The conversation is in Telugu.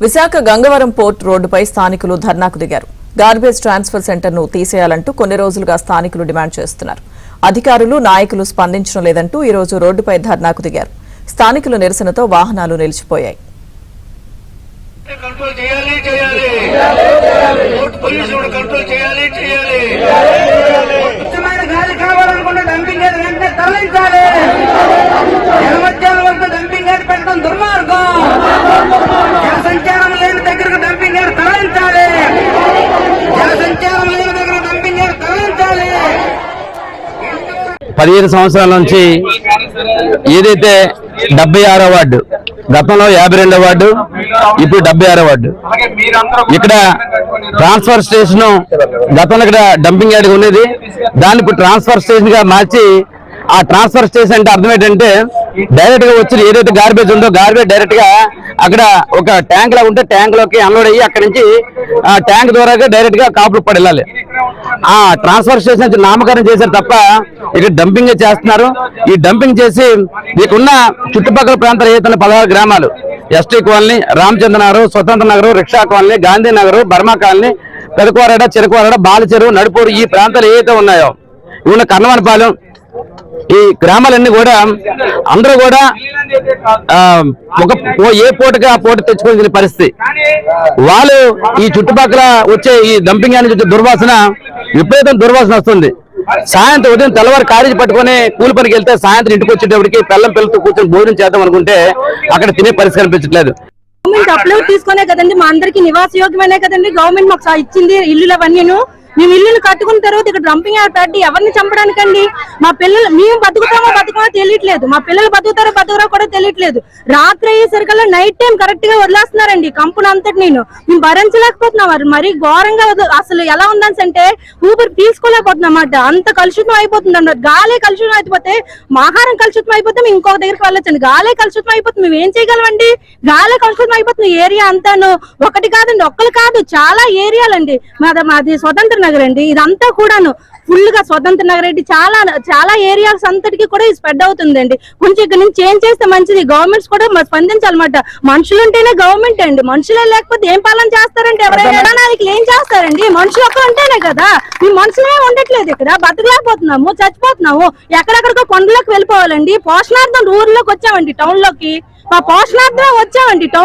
విశాఖ గంగవరం పోర్ట్ రోడ్డుపై స్థానికులు ధర్నాకు దిగారు. గార్బేజ్ ట్రాన్స్ఫర్ సెంటర్ ను తీసేయాలంటూ కొన్ని రోజులుగా స్థానికులు డిమాండ్ చేస్తున్నారు. అధికారులు నాయకులు స్పందించడం లేదంటూ ఈ రోజు రోడ్డుపై ధర్నాకు దిగారు. స్థానికుల నిరసనతో వాహనాలు నిలిచిపోయాయి. పదిహేను సంవత్సరాల నుంచి ఏదైతే 76వ వార్డు, గతంలో 52వ వార్డు, ఇప్పుడు 76వ వార్డు, ఇక్కడ ట్రాన్స్ఫర్ స్టేషన్ గతంలో ఇక్కడ డంపింగ్ యార్డ్ ఉండేది. దాన్ని ఇప్పుడు ట్రాన్స్ఫర్ స్టేషన్ గా మార్చి, ఆ ట్రాన్స్ఫర్ స్టేషన్ అంటే అర్థం ఏంటంటే డైరెక్ట్ గా వచ్చి ఏదైతే గార్బేజ్ ఉందో గార్బేజ్ డైరెక్ట్ గా అక్కడ ఒక ట్యాంక్ లా ఉంటే ట్యాంక్ లోకి అన్లోడ్ అయ్యి అక్కడి నుంచి ఆ ట్యాంక్ ద్వారా డైరెక్ట్ గా కాపులు పడి వెళ్ళాలి. ఆ ట్రాన్స్ఫర్ స్టేషన్ నుంచి నామకరణం చేశారు తప్ప ఇక్కడ డంపింగ్ చేస్తున్నారు. ఈ డంపింగ్ చేసి మీకున్న చుట్టుపక్కల ప్రాంతాలు ఏదైతే 16 గ్రామాలు, ST colony, Ramachandra Nagar, Swatantra Nagar, rickshaw colony, Gandhi Nagar, Burma colony, Pedakavarada, Cherukuvarada, Balacheruvu, Nadupuru, ఈ ప్రాంతాలు ఏవైతే ఉన్నాయో ఉన్న కన్నవనపాలెం, ఈ గ్రామాలన్నీ కూడా అందరూ కూడా ఏ పూటకి ఆ పూట తెచ్చుకునే పరిస్థితి. వాళ్ళు ఈ చుట్టుపక్కల వచ్చే ఈ డంపింగ్ యార్డ్ నుంచి దుర్వాసన, విపరీతం దుర్వాసన వస్తుంది. సాయంత్రం ఉదయం తెల్లవారు కాలేజీ పట్టుకుని కూలి పనికి వెళ్తే సాయంత్రం ఇంటికి వచ్చేటప్పటికి పిల్లలతో కూర్చొని భోజనం చేద్దాం అనుకుంటే అక్కడ తినే పరిస్థితి కనిపించట్లేదు. గవర్నమెంట్ అప్లై తీసుకునే కదండి మా అందరికి నివాస యోగ్యమనే కదండి గవర్నమెంట్ మాకు ఇచ్చింది ఇల్లు అవన్నీ. మేము ఇల్లులు కట్టుకున్న తర్వాత ఇక్కడ డంపింగ్ యార్డ్ పెట్టి ఎవరిని చంపడానికండి? మా పిల్లలు మేము బతుకుతామో తెలియట్లేదు, మా పిల్లలు బతుకుతారో బతుకురా కూడా తెలియట్లేదు. రాత్రి అయ్యేసరికల్లా నైట్ టైం కరెక్ట్ గా వదిలేస్తున్నారండి కంపెనీ అంతటి. మేము భరించలేకపోతున్నాం. మరి ఘోరంగా అసలు ఎలా ఉందని అంటే ఊపిరి తీసుకోలేకపోతున్నాం అన్నమాట. అంత కలుషితం అయిపోతుంది అన్నమాట. గాలే కలుషితం అయిపోతే, ఆహారం కలుషితం అయిపోతే మేము ఇంకొక దగ్గరికి వెళ్ళొచ్చండి. గాలే కలుషితం అయిపోతుంది, మేము ఏం చేయగలమండి? గాలే కలుషితం అయిపోతుంది ఏరియా అంతాను. ఒకటి కాదండి, ఒక్కరు కాదు, చాలా ఏరియాలండి. మాది స్వతంత్ర నగర్ అండి. ఇదంతా కూడాను ఫుల్ గా స్వతంత్ర నగర్ అండి. చాలా ఏరియాస్ అంతటికి కూడా స్ప్రెడ్ అవుతుందండి. కొంచెం ఇక్కడ నుంచి చేంజ్ చేస్తే మంచిది. గవర్నమెంట్స్ కూడా స్పందించాలన్నమాట. మనుషులు ఉంటేనే గవర్నమెంట్ అండి. మనుషులే లేకపోతే ఏం పాలన చేస్తారంటే ఎవరైనా ఏం చేస్తారండి? మనుషులు ఒక్క ఉంటేనే కదా. ఈ మనుషులే ఉండట్లేదు, ఇక్కడ బతకలేకపోతున్నాము, చచ్చిపోతున్నాము. ఎక్కడెక్కడికో కొండలోకి వెళ్ళిపోవాలండి. పోషణార్థం ఊర్లోకి వచ్చామండి, టౌన్ లోకి. మా పోషణార్థం వచ్చామండి టౌన్